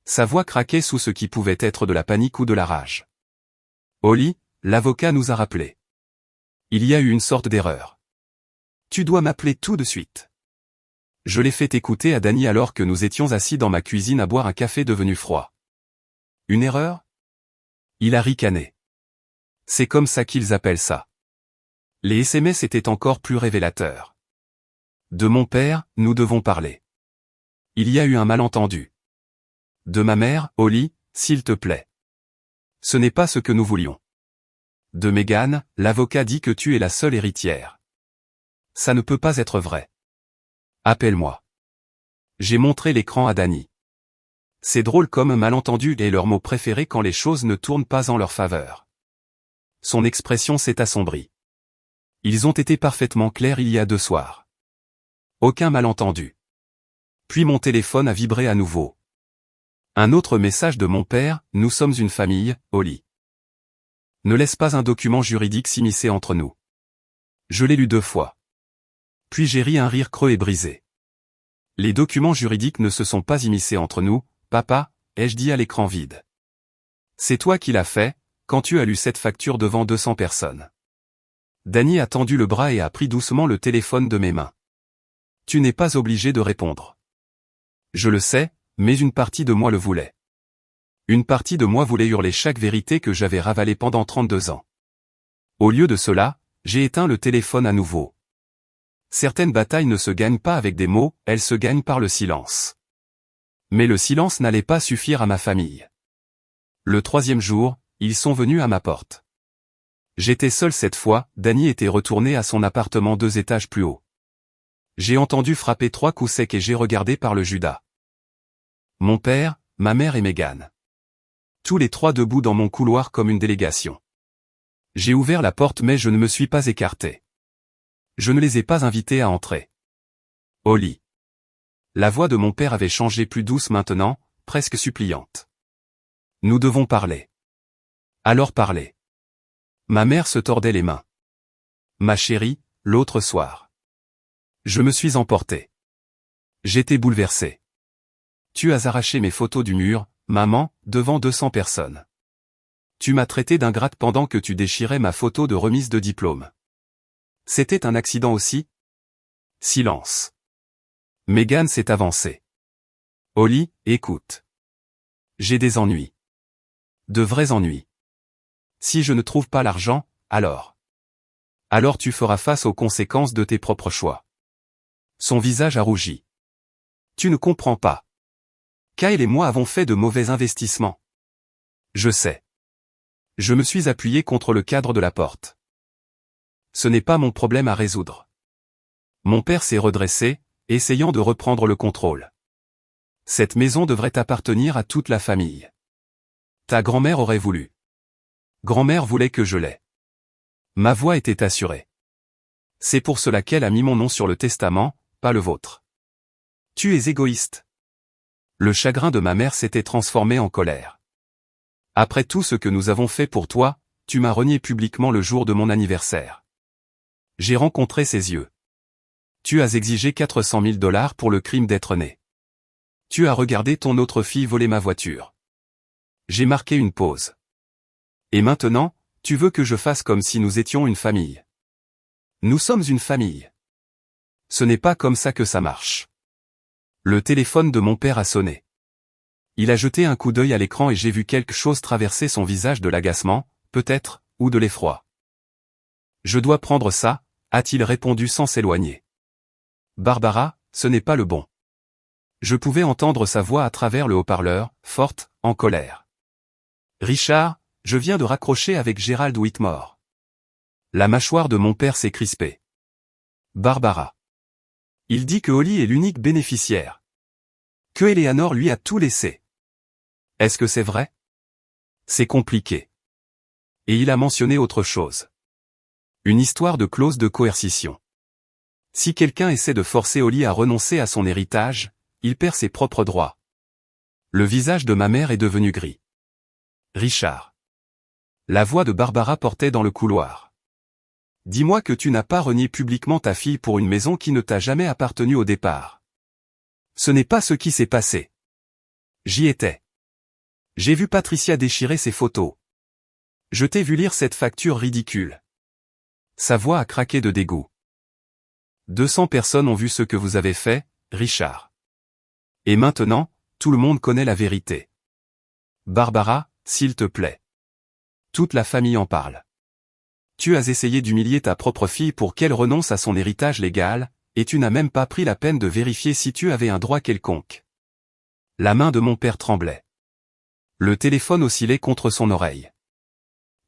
Sa voix craquait sous ce qui pouvait être de la panique ou de la rage. Holly, l'avocat nous a rappelé. Il y a eu une sorte d'erreur. Tu dois m'appeler tout de suite. Je l'ai fait écouter à Danny alors que nous étions assis dans ma cuisine à boire un café devenu froid. Une erreur? Il a ricané. C'est comme ça qu'ils appellent ça. Les SMS étaient encore plus révélateurs. De mon père, nous devons parler. Il y a eu un malentendu. De ma mère, Holly, s'il te plaît. Ce n'est pas ce que nous voulions. De Meghan, l'avocat dit que tu es la seule héritière. Ça ne peut pas être vrai. Appelle-moi. J'ai montré l'écran à Danny. C'est drôle comme un malentendu est leur mot préféré quand les choses ne tournent pas en leur faveur. Son expression s'est assombrie. Ils ont été parfaitement clairs il y a 2 soirs. Aucun malentendu. Puis mon téléphone a vibré à nouveau. Un autre message de mon père, nous sommes une famille, Holly. Ne laisse pas un document juridique s'immiscer entre nous. Je l'ai lu 2 fois. Puis j'ai ri un rire creux et brisé. Les documents juridiques ne se sont pas immiscés entre nous, papa, ai-je dit à l'écran vide. C'est toi qui l'as fait, quand tu as lu cette facture devant 200 personnes. Danny a tendu le bras et a pris doucement le téléphone de mes mains. Tu n'es pas obligé de répondre. Je le sais, mais une partie de moi le voulait. Une partie de moi voulait hurler chaque vérité que j'avais ravalée pendant 32 ans. Au lieu de cela, j'ai éteint le téléphone à nouveau. Certaines batailles ne se gagnent pas avec des mots, elles se gagnent par le silence. Mais le silence n'allait pas suffire à ma famille. Le 3e jour, ils sont venus à ma porte. J'étais seul cette fois, Danny était retourné à son appartement 2 étages plus haut. J'ai entendu frapper 3 coups secs et j'ai regardé par le Judas. Mon père, ma mère et Megan. Tous les 3 debout dans mon couloir comme une délégation. J'ai ouvert la porte mais je ne me suis pas écarté. Je ne les ai pas invités à entrer. Holly. La voix de mon père avait changé plus douce maintenant, presque suppliante. Nous devons parler. Alors parlez. Ma mère se tordait les mains. Ma chérie, l'autre soir. Je me suis emporté. J'étais bouleversé. Tu as arraché mes photos du mur, maman, devant 200 personnes. Tu m'as traité d'ingrate pendant que tu déchirais ma photo de remise de diplôme. C'était un accident aussi? Silence. Megan s'est avancée. Holly, écoute. J'ai des ennuis. De vrais ennuis. Si je ne trouve pas l'argent, alors. Alors tu feras face aux conséquences de tes propres choix. Son visage a rougi. Tu ne comprends pas. Kyle et moi avons fait de mauvais investissements. Je sais. Je me suis appuyé contre le cadre de la porte. Ce n'est pas mon problème à résoudre. Mon père s'est redressé, essayant de reprendre le contrôle. Cette maison devrait appartenir à toute la famille. Ta grand-mère aurait voulu. Grand-mère voulait que je l'aie. Ma voix était assurée. C'est pour cela qu'elle a mis mon nom sur le testament, pas le vôtre. Tu es égoïste. Le chagrin de ma mère s'était transformé en colère. Après tout ce que nous avons fait pour toi, tu m'as renié publiquement le jour de mon anniversaire. J'ai rencontré ses yeux. Tu as exigé 400 000 $ pour le crime d'être né. Tu as regardé ton autre fille voler ma voiture. J'ai marqué une pause. Et maintenant, tu veux que je fasse comme si nous étions une famille. Nous sommes une famille. Ce n'est pas comme ça que ça marche. Le téléphone de mon père a sonné. Il a jeté un coup d'œil à l'écran et j'ai vu quelque chose traverser son visage, de l'agacement, peut-être, ou de l'effroi. Je dois prendre ça, a-t-il répondu sans s'éloigner. Barbara, ce n'est pas le bon. Je pouvais entendre sa voix à travers le haut-parleur, forte, en colère. Richard, je viens de raccrocher avec Gerald Whitmore. La mâchoire de mon père s'est crispée. Barbara. Il dit que Holly est l'unique bénéficiaire. Que Eleanor lui a tout laissé. Est-ce que c'est vrai? C'est compliqué. Et il a mentionné autre chose. Une histoire de clause de coercition. Si quelqu'un essaie de forcer Holly à renoncer à son héritage, il perd ses propres droits. Le visage de ma mère est devenu gris. Richard. La voix de Barbara portait dans le couloir. Dis-moi que tu n'as pas renié publiquement ta fille pour une maison qui ne t'a jamais appartenu au départ. Ce n'est pas ce qui s'est passé. J'y étais. J'ai vu Patricia déchirer ses photos. Je t'ai vu lire cette facture ridicule. Sa voix a craqué de dégoût. 200 personnes ont vu ce que vous avez fait, Richard. Et maintenant, tout le monde connaît la vérité. Barbara, s'il te plaît. Toute la famille en parle. Tu as essayé d'humilier ta propre fille pour qu'elle renonce à son héritage légal, et tu n'as même pas pris la peine de vérifier si tu avais un droit quelconque. La main de mon père tremblait. Le téléphone oscillait contre son oreille.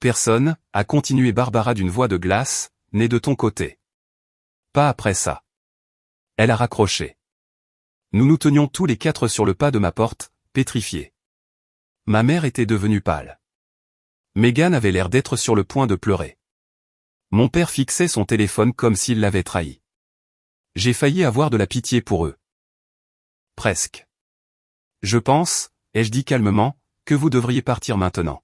Personne, a continué Barbara d'une voix de glace, n'est de ton côté. Pas après ça. Elle a raccroché. Nous nous tenions tous les 4 sur le pas de ma porte, pétrifiés. Ma mère était devenue pâle. Megan avait l'air d'être sur le point de pleurer. Mon père fixait son téléphone comme s'il l'avait trahi. J'ai failli avoir de la pitié pour eux. Presque. Je pense, ai-je dit calmement, que vous devriez partir maintenant.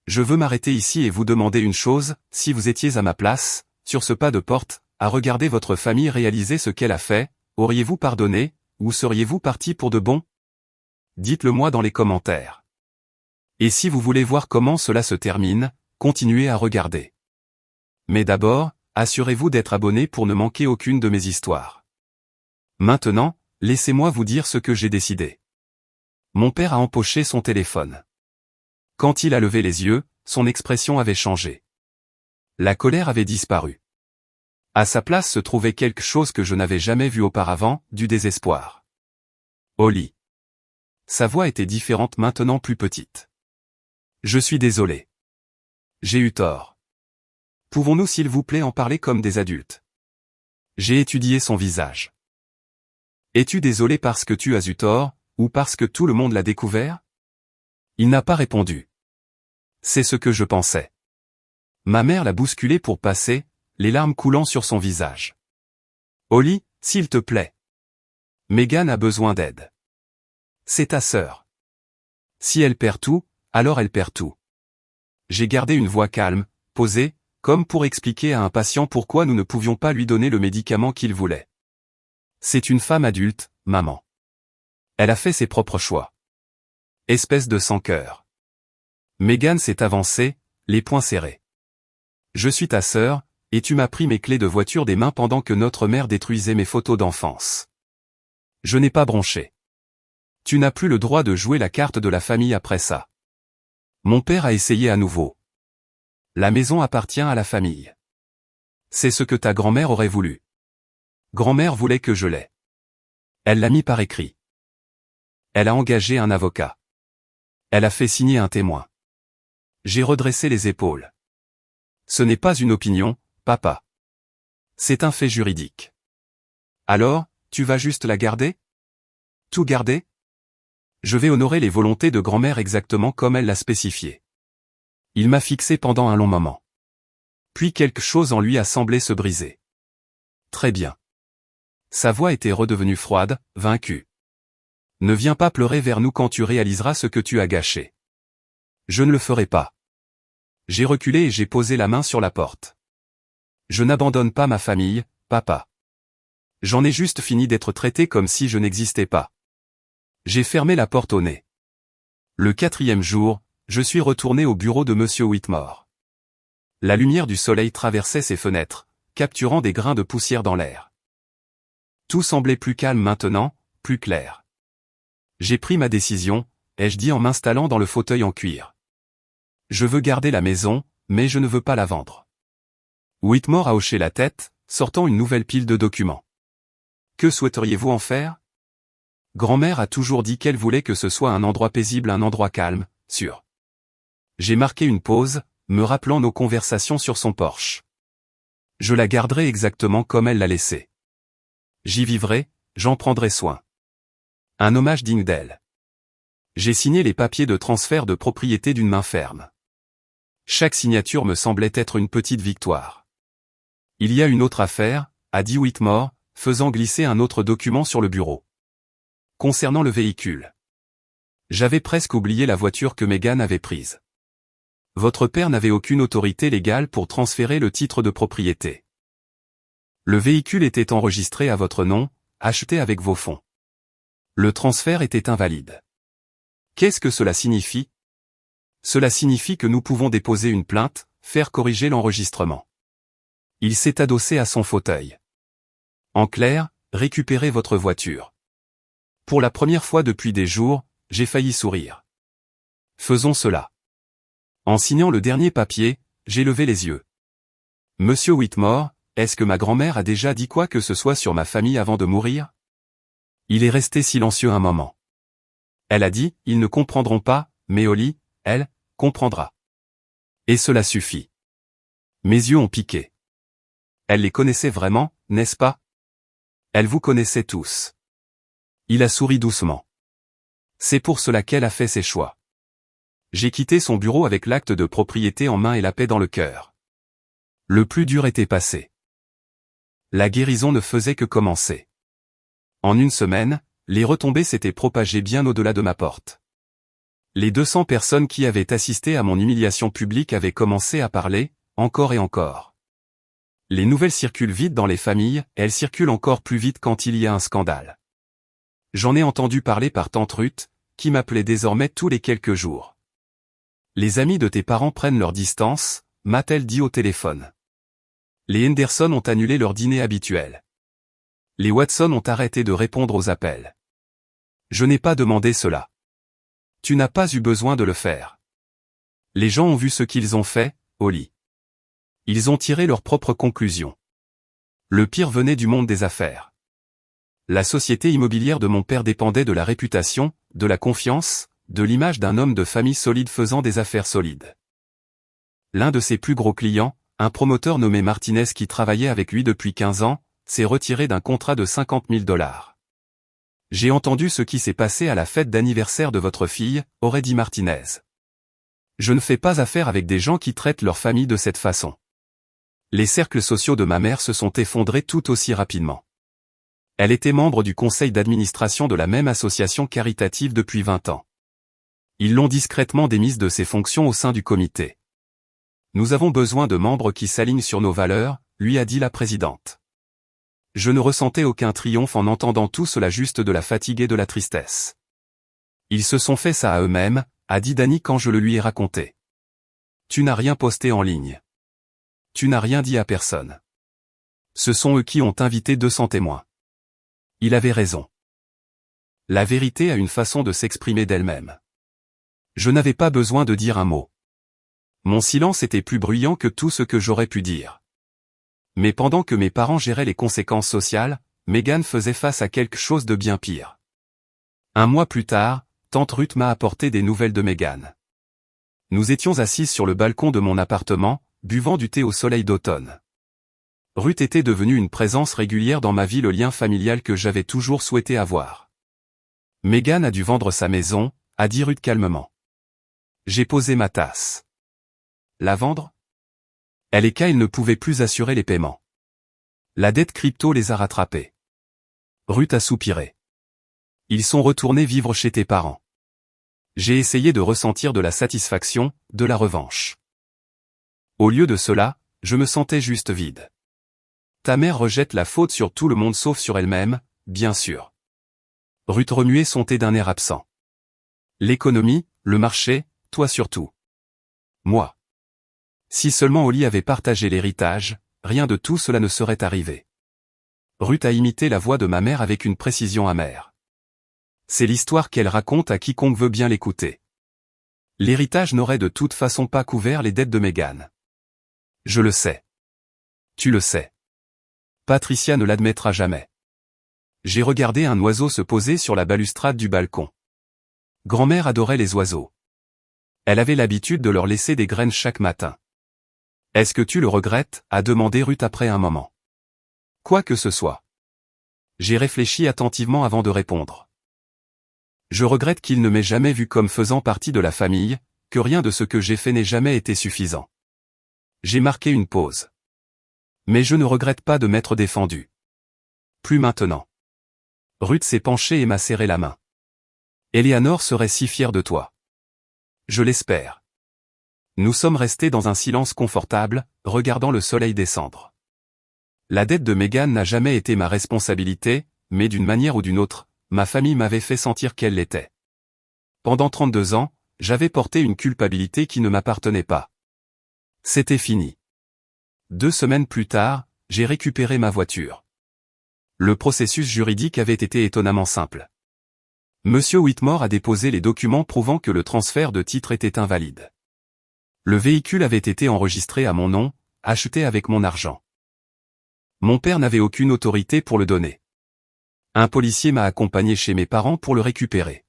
Je veux m'arrêter ici et vous demander une chose, si vous étiez à ma place, sur ce pas de porte, à regarder votre famille réaliser ce qu'elle a fait, auriez-vous pardonné, ou seriez-vous parti pour de bon? Dites-le moi dans les commentaires. Et si vous voulez voir comment cela se termine, continuez à regarder. Mais d'abord, assurez-vous d'être abonné pour ne manquer aucune de mes histoires. Maintenant, laissez-moi vous dire ce que j'ai décidé. Mon père a empoché son téléphone. Quand il a levé les yeux, son expression avait changé. La colère avait disparu. À sa place se trouvait quelque chose que je n'avais jamais vu auparavant, du désespoir. Holly. Sa voix était différente maintenant plus petite. Je suis désolé. J'ai eu tort. Pouvons-nous s'il vous plaît en parler comme des adultes? J'ai étudié son visage. Es-tu désolé parce que tu as eu tort, ou parce que tout le monde l'a découvert? Il n'a pas répondu. C'est ce que je pensais. Ma mère l'a bousculé pour passer, les larmes coulant sur son visage. Holly, s'il te plaît. Megan a besoin d'aide. C'est ta sœur. Si elle perd tout, alors elle perd tout. J'ai gardé une voix calme, posée, comme pour expliquer à un patient pourquoi nous ne pouvions pas lui donner le médicament qu'il voulait. C'est une femme adulte, maman. Elle a fait ses propres choix. Espèce de sans-cœur. Megan s'est avancée, les poings serrés. Je suis ta sœur, et tu m'as pris mes clés de voiture des mains pendant que notre mère détruisait mes photos d'enfance. Je n'ai pas bronché. Tu n'as plus le droit de jouer la carte de la famille après ça. Mon père a essayé à nouveau. La maison appartient à la famille. C'est ce que ta grand-mère aurait voulu. Grand-mère voulait que je l'aie. Elle l'a mis par écrit. Elle a engagé un avocat. Elle a fait signer un témoin. J'ai redressé les épaules. Ce n'est pas une opinion, papa. C'est un fait juridique. Alors, tu vas juste la garder? Tout garder? Je vais honorer les volontés de grand-mère exactement comme elle l'a spécifié. Il m'a fixé pendant un long moment. Puis quelque chose en lui a semblé se briser. Très bien. Sa voix était redevenue froide, vaincue. Ne viens pas pleurer vers nous quand tu réaliseras ce que tu as gâché. Je ne le ferai pas. J'ai reculé et j'ai posé la main sur la porte. Je n'abandonne pas ma famille, papa. J'en ai juste fini d'être traité comme si je n'existais pas. J'ai fermé la porte au nez. Le 4e jour, je suis retourné au bureau de Monsieur Whitmore. La lumière du soleil traversait ses fenêtres, capturant des grains de poussière dans l'air. Tout semblait plus calme maintenant, plus clair. J'ai pris ma décision, ai-je dit en m'installant dans le fauteuil en cuir. Je veux garder la maison, mais je ne veux pas la vendre. Whitmore a hoché la tête, sortant une nouvelle pile de documents. Que souhaiteriez-vous en faire? Grand-mère a toujours dit qu'elle voulait que ce soit un endroit paisible, un endroit calme, sûr. J'ai marqué une pause, me rappelant nos conversations sur son porche. Je la garderai exactement comme elle l'a laissée. J'y vivrai, j'en prendrai soin. Un hommage digne d'elle. J'ai signé les papiers de transfert de propriété d'une main ferme. Chaque signature me semblait être une petite victoire. Il y a une autre affaire, a dit Whitmore, faisant glisser un autre document sur le bureau. Concernant le véhicule. J'avais presque oublié la voiture que Megan avait prise. Votre père n'avait aucune autorité légale pour transférer le titre de propriété. Le véhicule était enregistré à votre nom, acheté avec vos fonds. Le transfert était invalide. Qu'est-ce que cela signifie? Cela signifie que nous pouvons déposer une plainte, faire corriger l'enregistrement. Il s'est adossé à son fauteuil. En clair, récupérez votre voiture. Pour la première fois depuis des jours, j'ai failli sourire. Faisons cela. En signant le dernier papier, j'ai levé les yeux. Monsieur Whitmore, est-ce que ma grand-mère a déjà dit quoi que ce soit sur ma famille avant de mourir? Il est resté silencieux un moment. Elle a dit, ils ne comprendront pas, mais Holly, elle, comprendra. Et cela suffit. Mes yeux ont piqué. Elle les connaissait vraiment, n'est-ce pas? Elle vous connaissait tous. Il a souri doucement. C'est pour cela qu'elle a fait ses choix. J'ai quitté son bureau avec l'acte de propriété en main et la paix dans le cœur. Le plus dur était passé. La guérison ne faisait que commencer. En une semaine, les retombées s'étaient propagées bien au-delà de ma porte. Les 200 personnes qui avaient assisté à mon humiliation publique avaient commencé à parler, encore et encore. Les nouvelles circulent vite dans les familles, elles circulent encore plus vite quand il y a un scandale. J'en ai entendu parler par tante Ruth, qui m'appelait désormais tous les quelques jours. Les amis de tes parents prennent leur distance, m'a-t-elle dit au téléphone. Les Henderson ont annulé leur dîner habituel. Les Watson ont arrêté de répondre aux appels. Je n'ai pas demandé cela. Tu n'as pas eu besoin de le faire. Les gens ont vu ce qu'ils ont fait, Holly. Ils ont tiré leurs propres conclusions. Le pire venait du monde des affaires. La société immobilière de mon père dépendait de la réputation, de la confiance, de l'image d'un homme de famille solide faisant des affaires solides. L'un de ses plus gros clients, un promoteur nommé Martinez qui travaillait avec lui depuis 15 ans, s'est retiré d'un contrat de $50 000. J'ai entendu ce qui s'est passé à la fête d'anniversaire de votre fille, aurait dit Martinez. Je ne fais pas affaire avec des gens qui traitent leur famille de cette façon. Les cercles sociaux de ma mère se sont effondrés tout aussi rapidement. Elle était membre du conseil d'administration de la même association caritative depuis 20 ans. Ils l'ont discrètement démise de ses fonctions au sein du comité. Nous avons besoin de membres qui s'alignent sur nos valeurs, lui a dit la présidente. Je ne ressentais aucun triomphe en entendant tout cela, juste de la fatigue et de la tristesse. Ils se sont fait ça à eux-mêmes, a dit Danny quand je le lui ai raconté. Tu n'as rien posté en ligne. Tu n'as rien dit à personne. Ce sont eux qui ont invité 200 témoins. Il avait raison. La vérité a une façon de s'exprimer d'elle-même. Je n'avais pas besoin de dire un mot. Mon silence était plus bruyant que tout ce que j'aurais pu dire. Mais pendant que mes parents géraient les conséquences sociales, Meghan faisait face à quelque chose de bien pire. Un mois plus tard, tante Ruth m'a apporté des nouvelles de Meghan. Nous étions assises sur le balcon de mon appartement, buvant du thé au soleil d'automne. Ruth était devenue une présence régulière dans ma vie, le lien familial que j'avais toujours souhaité avoir. Meghan a dû vendre sa maison, a dit Ruth calmement. J'ai posé ma tasse. La vendre? Elle et Kyle ne pouvaient plus assurer les paiements. La dette crypto les a rattrapés. Ruth a soupiré. Ils sont retournés vivre chez tes parents. J'ai essayé de ressentir de la satisfaction, de la revanche. Au lieu de cela, je me sentais juste vide. Ta mère rejette la faute sur tout le monde sauf sur elle-même, bien sûr. Ruth remuait son thé d'un air absent. L'économie, le marché, toi surtout. Moi. Si seulement Holly avait partagé l'héritage, rien de tout cela ne serait arrivé. Ruth a imité la voix de ma mère avec une précision amère. C'est l'histoire qu'elle raconte à quiconque veut bien l'écouter. L'héritage n'aurait de toute façon pas couvert les dettes de Meghan. Je le sais. Tu le sais. Patricia ne l'admettra jamais. J'ai regardé un oiseau se poser sur la balustrade du balcon. Grand-mère adorait les oiseaux. Elle avait l'habitude de leur laisser des graines chaque matin. Est-ce que tu le regrettes? A demandé Ruth après un moment. Quoi que ce soit. J'ai réfléchi attentivement avant de répondre. Je regrette qu'il ne m'ait jamais vu comme faisant partie de la famille, que rien de ce que j'ai fait n'ait jamais été suffisant. J'ai marqué une pause. Mais je ne regrette pas de m'être défendu. Plus maintenant. Ruth s'est penchée et m'a serré la main. Eleanor serait si fière de toi. Je l'espère. Nous sommes restés dans un silence confortable, regardant le soleil descendre. La dette de Meghan n'a jamais été ma responsabilité, mais d'une manière ou d'une autre, ma famille m'avait fait sentir qu'elle l'était. Pendant 32 ans, j'avais porté une culpabilité qui ne m'appartenait pas. C'était fini. 2 semaines plus tard, j'ai récupéré ma voiture. Le processus juridique avait été étonnamment simple. Monsieur Whitmore a déposé les documents prouvant que le transfert de titre était invalide. Le véhicule avait été enregistré à mon nom, acheté avec mon argent. Mon père n'avait aucune autorité pour le donner. Un policier m'a accompagné chez mes parents pour le récupérer.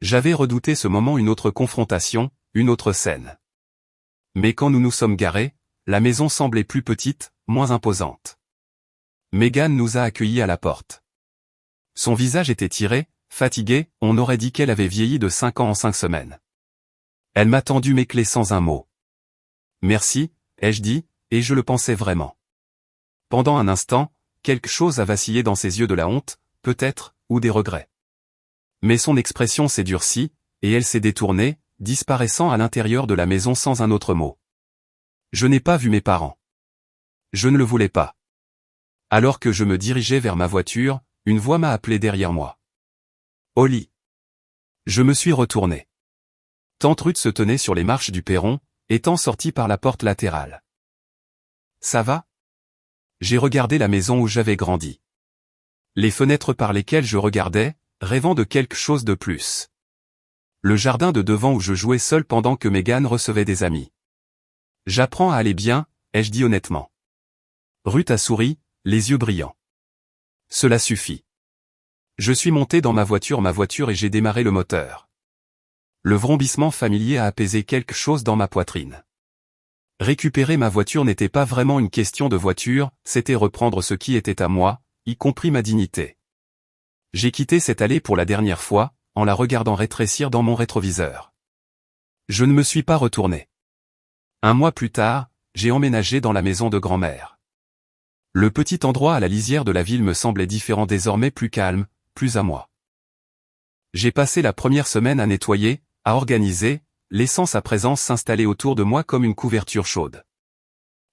J'avais redouté ce moment, une autre confrontation, une autre scène. Mais quand nous nous sommes garés, la maison semblait plus petite, moins imposante. Meghan nous a accueillis à la porte. Son visage était tiré, fatigué, on aurait dit qu'elle avait vieilli de 5 ans en 5 semaines. Elle m'a tendu mes clés sans un mot. Merci, ai-je dit, et je le pensais vraiment. Pendant un instant, quelque chose a vacillé dans ses yeux, de la honte, peut-être, ou des regrets. Mais son expression s'est durcie, et elle s'est détournée, disparaissant à l'intérieur de la maison sans un autre mot. Je n'ai pas vu mes parents. Je ne le voulais pas. Alors que je me dirigeais vers ma voiture, une voix m'a appelé derrière moi. Holly. Je me suis retourné. Tante Ruth se tenait sur les marches du perron, étant sortie par la porte latérale. Ça va? J'ai regardé la maison où j'avais grandi. Les fenêtres par lesquelles je regardais, rêvant de quelque chose de plus. Le jardin de devant où je jouais seul pendant que Megan recevait des amis. J'apprends à aller bien, ai-je dit honnêtement. Ruth a souri, les yeux brillants. Cela suffit. Je suis monté dans ma voiture et j'ai démarré le moteur. Le vrombissement familier a apaisé quelque chose dans ma poitrine. Récupérer ma voiture n'était pas vraiment une question de voiture, c'était reprendre ce qui était à moi, y compris ma dignité. J'ai quitté cette allée pour la dernière fois, en la regardant rétrécir dans mon rétroviseur. Je ne me suis pas retourné. Un mois plus tard, j'ai emménagé dans la maison de grand-mère. Le petit endroit à la lisière de la ville me semblait différent désormais, plus calme, plus à moi. J'ai passé la première semaine à nettoyer, à organiser, laissant sa présence s'installer autour de moi comme une couverture chaude.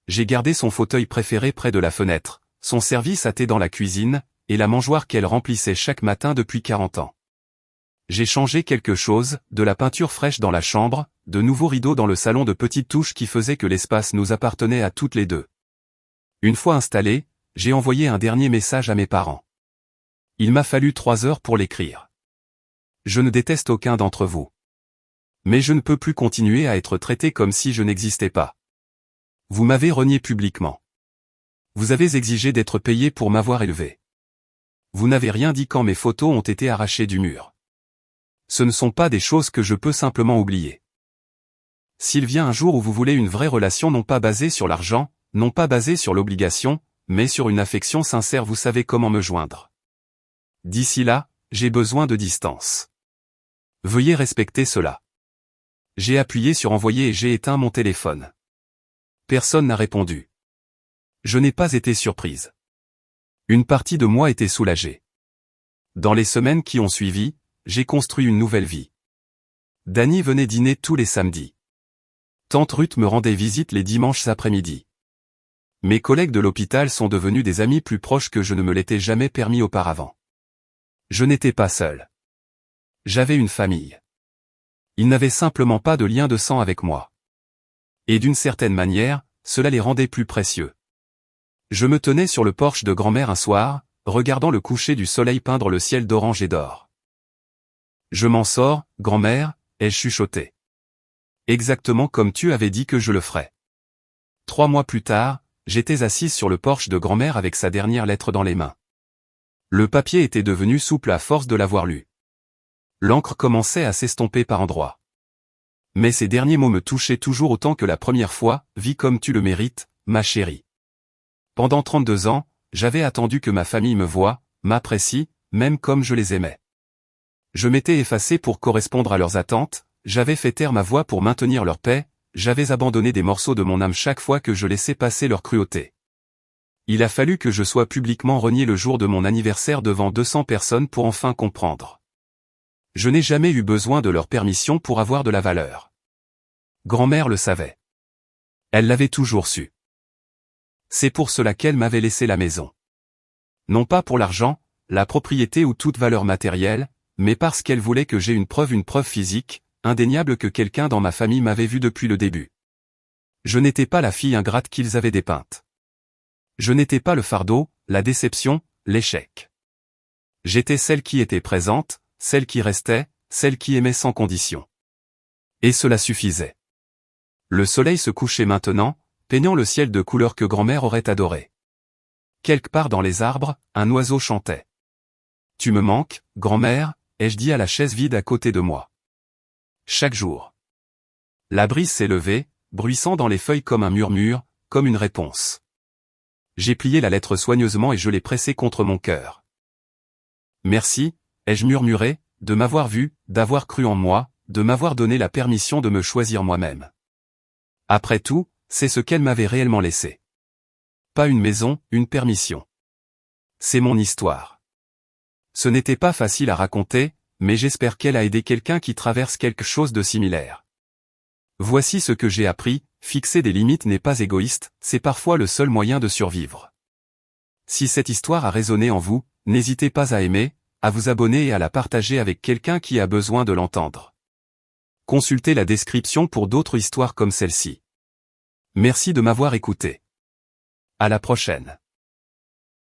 J'ai gardé son fauteuil préféré près de la fenêtre, son service à thé dans la cuisine, et la mangeoire qu'elle remplissait chaque matin depuis 40 ans. J'ai changé quelque chose, de la peinture fraîche dans la chambre, de nouveaux rideaux dans le salon, de petites touches qui faisaient que l'espace nous appartenait à toutes les deux. Une fois installé, j'ai envoyé un dernier message à mes parents. Il m'a fallu 3 heures pour l'écrire. Je ne déteste aucun d'entre vous. Mais je ne peux plus continuer à être traité comme si je n'existais pas. Vous m'avez renié publiquement. Vous avez exigé d'être payé pour m'avoir élevé. Vous n'avez rien dit quand mes photos ont été arrachées du mur. Ce ne sont pas des choses que je peux simplement oublier. S'il vient un jour où vous voulez une vraie relation, non pas basée sur l'argent, non pas basée sur l'obligation, mais sur une affection sincère, vous savez comment me joindre. D'ici là, j'ai besoin de distance. Veuillez respecter cela. J'ai appuyé sur envoyer et j'ai éteint mon téléphone. Personne n'a répondu. Je n'ai pas été surprise. Une partie de moi était soulagée. Dans les semaines qui ont suivi, j'ai construit une nouvelle vie. Danny venait dîner tous les samedis. Tante Ruth me rendait visite les dimanches après-midi. Mes collègues de l'hôpital sont devenus des amis plus proches que je ne me l'étais jamais permis auparavant. Je n'étais pas seul. J'avais une famille. Ils n'avaient simplement pas de lien de sang avec moi. Et d'une certaine manière, cela les rendait plus précieux. Je me tenais sur le porche de grand-mère un soir, regardant le coucher du soleil peindre le ciel d'orange et d'or. Je m'en sors, grand-mère, ai-je chuchoté. Exactement comme tu avais dit que je le ferais. 3 mois plus tard, j'étais assise sur le porche de grand-mère avec sa dernière lettre dans les mains. Le papier était devenu souple à force de l'avoir lu. L'encre commençait à s'estomper par endroits. Mais ces derniers mots me touchaient toujours autant que la première fois, « Vis comme tu le mérites, ma chérie ». Pendant 32 ans, j'avais attendu que ma famille me voie, m'apprécie, même comme je les aimais. Je m'étais effacé pour correspondre à leurs attentes, j'avais fait taire ma voix pour maintenir leur paix, j'avais abandonné des morceaux de mon âme chaque fois que je laissais passer leur cruauté. Il a fallu que je sois publiquement renié le jour de mon anniversaire devant 200 personnes pour enfin comprendre. Je n'ai jamais eu besoin de leur permission pour avoir de la valeur. Grand-mère le savait. Elle l'avait toujours su. C'est pour cela qu'elle m'avait laissé la maison. Non pas pour l'argent, la propriété ou toute valeur matérielle, mais parce qu'elle voulait que j'aie une preuve physique, indéniable que quelqu'un dans ma famille m'avait vu depuis le début. Je n'étais pas la fille ingrate qu'ils avaient dépeinte. Je n'étais pas le fardeau, la déception, l'échec. J'étais celle qui était présente, celle qui restait, celle qui aimait sans condition. Et cela suffisait. Le soleil se couchait maintenant, peignant le ciel de couleurs que grand-mère aurait adoré. Quelque part dans les arbres, un oiseau chantait. Tu me manques, grand-mère, ai-je dit à la chaise vide à côté de moi. Chaque jour. La brise s'est levée, bruissant dans les feuilles comme un murmure, comme une réponse. J'ai plié la lettre soigneusement et je l'ai pressée contre mon cœur. Merci, ai-je murmuré, de m'avoir vu, d'avoir cru en moi, de m'avoir donné la permission de me choisir moi-même. Après tout, c'est ce qu'elle m'avait réellement laissé. Pas une maison, une permission. C'est mon histoire. Ce n'était pas facile à raconter, mais j'espère qu'elle a aidé quelqu'un qui traverse quelque chose de similaire. Voici ce que j'ai appris, fixer des limites n'est pas égoïste, c'est parfois le seul moyen de survivre. Si cette histoire a résonné en vous, n'hésitez pas à aimer, à vous abonner et à la partager avec quelqu'un qui a besoin de l'entendre. Consultez la description pour d'autres histoires comme celle-ci. Merci de m'avoir écouté. À la prochaine.